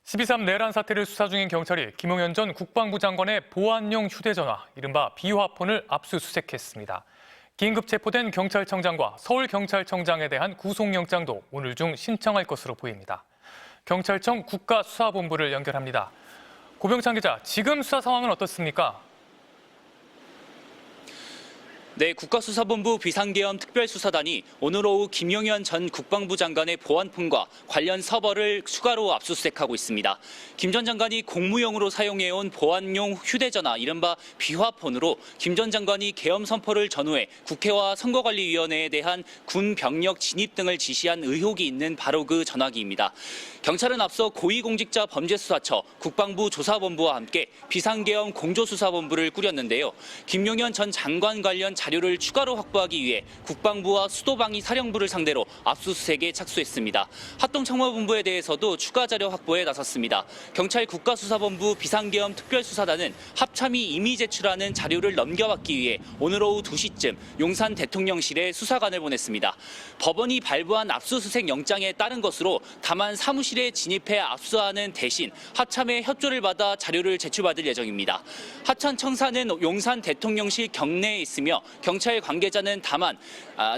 12.3 내란 사태를 수사 중인 경찰이 김용현 전 국방부 장관의 보안용 휴대전화, 이른바 비화폰을 압수수색했습니다. 긴급 체포된 경찰청장과 서울경찰청장에 대한 구속영장도 오늘 중 신청할 것으로 보입니다. 경찰청 국가수사본부를 연결합니다. 고병찬 기자, 지금 수사 상황은 어떻습니까? 네, 국가수사본부 비상계엄 특별수사단이 오늘 오후 김용현 전 국방부 장관의 보안폰과 관련 서버를 추가로 압수수색하고 있습니다. 김 전 장관이 공무용으로 사용해온 보안용 휴대전화, 이른바 비화폰으로 김 전 장관이 계엄 선포를 전후해 국회와 선거관리위원회에 대한 군 병력 진입 등을 지시한 의혹이 있는 바로 그 전화기입니다. 경찰은 앞서 고위공직자 범죄수사처 국방부 조사본부와 함께 비상계엄 공조수사본부를 꾸렸는데요. 김용현 전 장관 관련 자료를 추가로 확보하기 위해 국방부와 수도방위 사령부를 상대로 압수수색에 착수했습니다. 합동참모본부에 대해서도 추가 자료 확보에 나섰습니다. 경찰 국가수사본부 비상계엄 특별수사단은 합참이 이미 제출하는 자료를 넘겨받기 위해 오늘 오후 2시쯤 용산 대통령실에 수사관을 보냈습니다. 법원이 발부한 압수수색 영장에 따른 것으로 다만 사무실에 진입해 압수하는 대신 합참의 협조를 받아 자료를 제출받을 예정입니다. 하천 청사는 용산 대통령실 경내에 있으며 경찰 관계자는 다만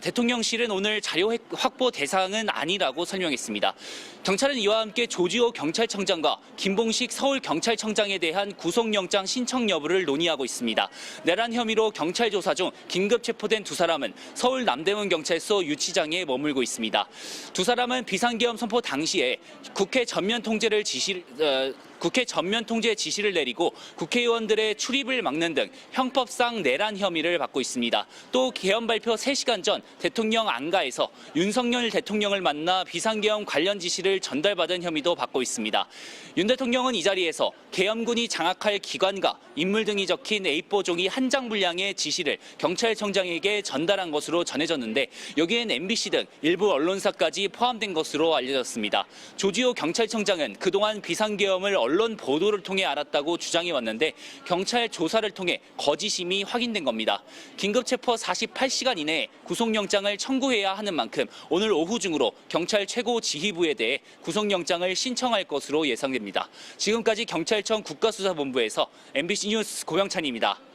대통령실은 오늘 자료 확보 대상은 아니라고 설명했습니다. 경찰은 이와 함께 조지호 경찰청장과 김봉식 서울경찰청장에 대한 구속영장 신청 여부를 논의하고 있습니다. 내란 혐의로 경찰 조사 중 긴급 체포된 두 사람은 서울 남대문 경찰서 유치장에 머물고 있습니다. 두 사람은 비상계엄 선포 당시에 국회 전면 통제 지시를 내리고 국회의원들의 출입을 막는 등 형법상 내란 혐의를 받고 있습니다. 또 계엄 발표 3시간 전 대통령 안가에서 윤석열 대통령을 만나 비상계엄 관련 지시를 전달받은 혐의도 받고 있습니다. 윤 대통령은 이 자리에서 계엄군이 장악할 기관과 인물 등이 적힌 A4 종이 한 장 분량의 지시를 경찰청장에게 전달한 것으로 전해졌는데 여기엔 MBC 등 일부 언론사까지 포함된 것으로 알려졌습니다. 조지호 경찰청장은 그동안 비상계엄을 언론 보도를 통해 알았다고 주장해왔는데 경찰 조사를 통해 거짓임이 확인된 겁니다. 긴급 체포 48시간 이내에 구속영장을 청구해야 하는 만큼 오늘 오후 중으로 경찰 최고 지휘부에 대해 구속영장을 신청할 것으로 예상됩니다. 지금까지 경찰청 국가수사본부에서 MBC 뉴스 고병찬입니다.